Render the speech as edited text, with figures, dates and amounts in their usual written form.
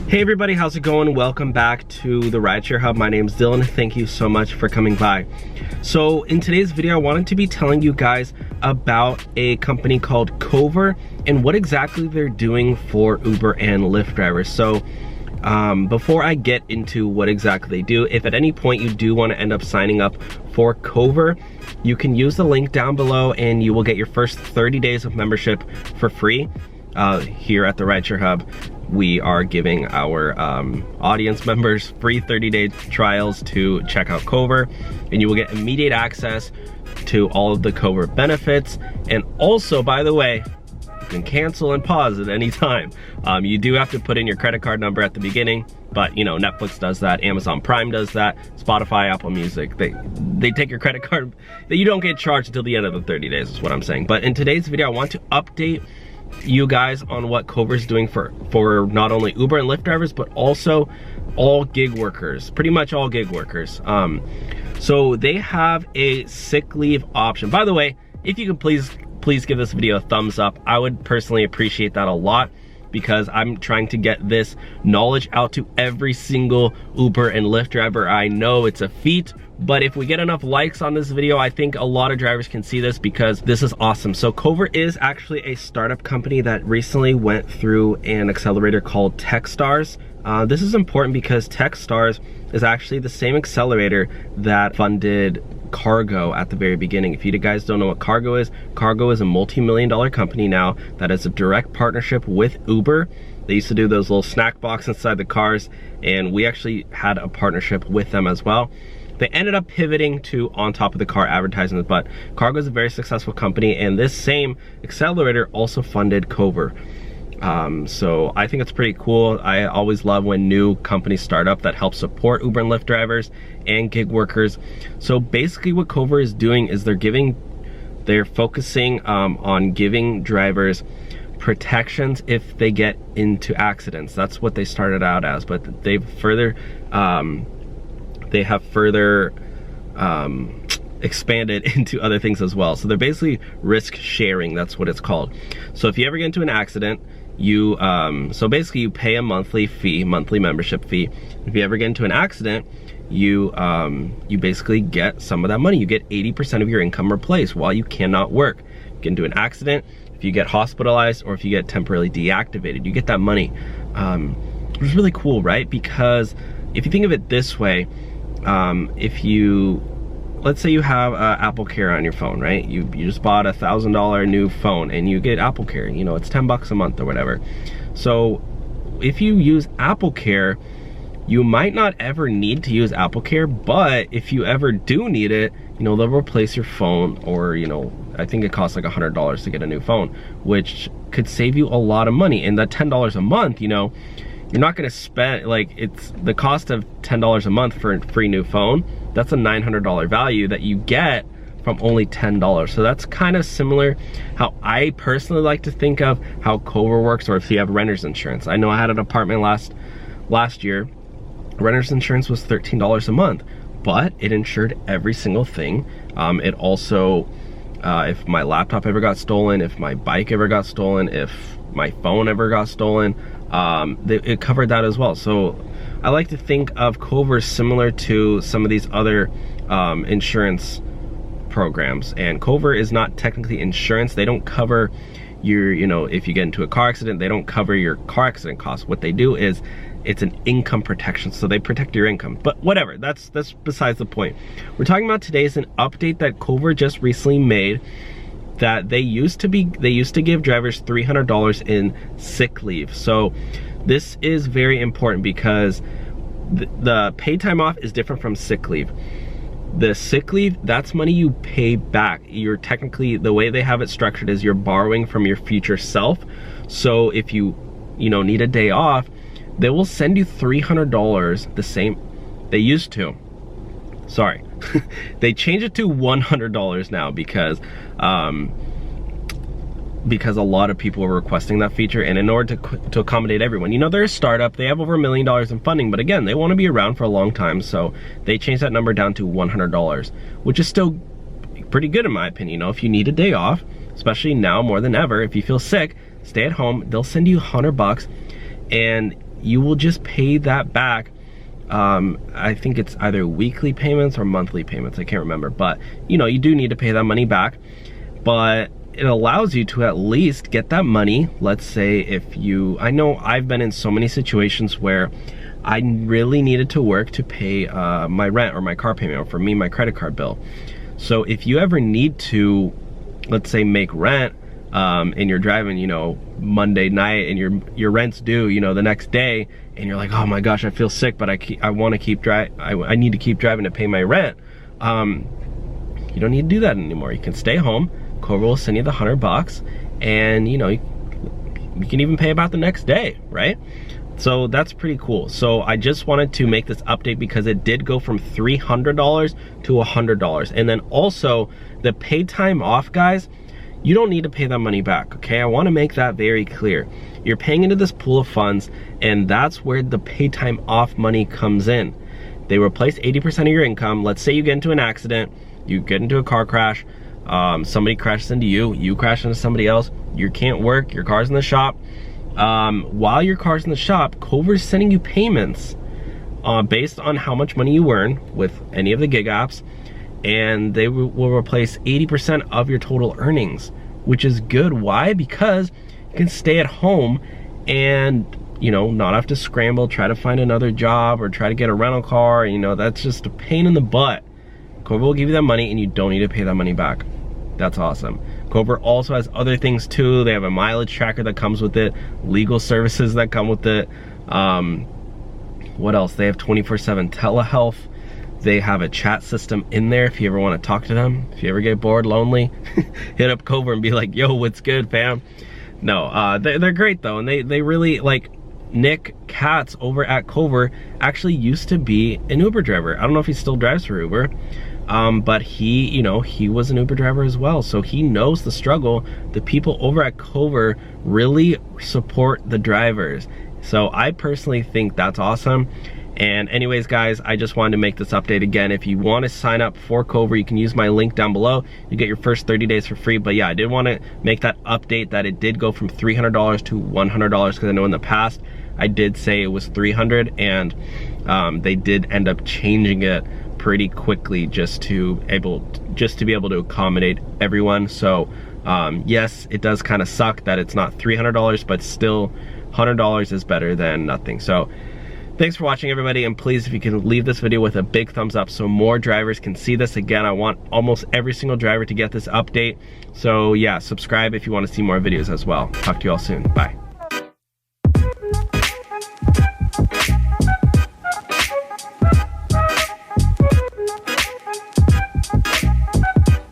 Hey everybody, how's it going? Welcome back to the Rideshare Hub. My name's Dylan. Thank you so much for coming by. So in today's video, I wanted to be telling you guys about a company called Cover and what exactly they're doing for Uber and Lyft drivers. So before I get into what exactly they do, if at any point you do want to end up signing up for Cover, you can use the link down below and you will get your first 30 days of membership for free. Here at the Rideshare Hub, we are giving our audience members free 30-day trials to check out Cover, and you will get immediate access to all of the Cover benefits. And also, by the way, you can cancel and pause at any time. You do have to put in your credit card number at the beginning, but you know, Netflix does that, Amazon Prime does that, Spotify, Apple Music, they take your credit card. You don't get charged until the end of the 30 days is what I'm saying. But in today's video, I want to update you guys on what Cover is doing for not only Uber and Lyft drivers, but also all gig workers, pretty much all gig workers. So they have a sick leave option. By the way, if you could please give this video a thumbs up, I would personally appreciate that a lot, because I'm trying to get this knowledge out to every single Uber and Lyft driver. I know it's a feat, but if we get enough likes on this video, I think a lot of drivers can see this, because this is awesome. So Cover is actually a startup company that recently went through an accelerator called Techstars. This is important because Techstars is actually the same accelerator that funded Cargo at the very beginning. If you guys don't know what Cargo is a multi-million-dollar company now that is a direct partnership with Uber. They used to do those little snack box inside the cars, and we actually had a partnership with them as well. They ended up pivoting to on top of the car advertisements, but Cargo is a very successful company, and this same accelerator also funded Cover. So I think it's pretty cool. I always love when new companies start up that help support Uber and Lyft drivers and gig workers. So basically what Cover is doing is they're focusing on giving drivers protections if they get into accidents. That's what they started out as, but they have further expanded into other things as well. So they're basically risk sharing, that's what it's called. So if you ever get into an accident, you so basically you pay a monthly membership fee. If you ever get into an accident, you basically get some of that money. You get 80% of your income replaced while you cannot work. You get into an accident, if you get hospitalized, or if you get temporarily deactivated, you get that money. It's really cool, right? Because if you think of it this way, let's say you have Apple Care on your phone, right? You just bought a $1,000 new phone and you get Apple Care, you know, it's 10 bucks a month or whatever. So if you use Apple Care, you might not ever need to use Apple Care, but if you ever do need it, you know, they'll replace your phone, or, you know, I think it costs like $100 to get a new phone, which could save you a lot of money. And that $10 a month, you know, you're not gonna spend, like, it's the cost of $10 a month for a free new phone. That's a $900 value that you get from only $10. So that's kind of similar how I personally like to think of how Cover works, or if you have renter's insurance. I know I had an apartment last year. Renter's insurance was $13 a month, but it insured every single thing. It also, if my laptop ever got stolen, if my bike ever got stolen, if my phone ever got stolen, it covered that as well. So I like to think of Cover similar to some of these other insurance programs. And Cover is not technically insurance. They don't cover your, you know, if you get into a car accident, they don't cover your car accident costs. What they do is it's an income protection, so they protect your income. But whatever, that's besides the point. We're talking about today is an update that Cover just recently made, that they used to give drivers $300 in sick leave. So this is very important because the paid time off is different from sick leave. The sick leave, that's money you pay back. You're technically, the way they have it structured is you're borrowing from your future self. So if you need a day off, they will send you $300, the same they used to. Sorry, they changed it to $100 now because a lot of people were requesting that feature, and in order to accommodate everyone. You know, they're a startup, they have over $1 million in funding, but again, they want to be around for a long time, so they changed that number down to $100, which is still pretty good in my opinion. You know, if you need a day off, especially now more than ever, if you feel sick, stay at home, they'll send you $100, and you will just pay that back. I think it's either weekly payments or monthly payments, I can't remember, but you know, you do need to pay that money back, but it allows you to at least get that money. Let's say if you, I know I've been in so many situations where I really needed to work to pay my rent or my car payment, or for me, my credit card bill. So if you ever need to, let's say, make rent, and you're driving, you know, Monday night, and your rent's due, you know, the next day, and you're like, oh my gosh, I feel sick, but I want to keep I need to keep driving to pay my rent. You don't need to do that anymore. You can stay home. Cobra will send you the $100, and you know, you can even pay about the next day, right? So that's pretty cool. So I just wanted to make this update because it did go from $300 to $100. And then also the paid time off, guys, you don't need to pay that money back, okay? I wanna make that very clear. You're paying into this pool of funds, and that's where the paid time off money comes in. They replace 80% of your income. Let's say you get into an accident, you get into a car crash, somebody crashes into you, you crash into somebody else, you can't work, your car's in the shop. While your car's in the shop, Cover's sending you payments based on how much money you earn with any of the gig apps, and they will replace 80% of your total earnings, which is good. Why? Because you can stay at home and, you know, not have to scramble, try to find another job or try to get a rental car. You know, that's just a pain in the butt. Cobra will give you that money and you don't need to pay that money back. That's awesome. Cobra also has other things too. They have a mileage tracker that comes with it, legal services that come with it. What else? They have 24/7 telehealth. They have a chat system in there if you ever want to talk to them. If you ever get bored, lonely, hit up Cobra and be like, yo, what's good, fam? No, they're great though, and they really, like, Nick Katz over at Cobra actually used to be an Uber driver. I don't know if he still drives for Uber, but he, you know, he was an Uber driver as well, so he knows the struggle. The people over at Cobra really support the drivers, so I personally think that's awesome. And anyways, guys, I just wanted to make this update again. If you want to sign up for Cobra, you can use my link down below. You get your first 30 days for free. But yeah, I did want to make that update that it did go from $300 to $100, because I know in the past I did say it was $300, and they did end up changing it pretty quickly just to be able to accommodate everyone. So yes, it does kind of suck that it's not $300, but still $100 is better than nothing. So thanks for watching, everybody, and please, if you can leave this video with a big thumbs up so more drivers can see this. Again, I want almost every single driver to get this update. So yeah, subscribe if you want to see more videos as well. Talk to you all soon. Bye.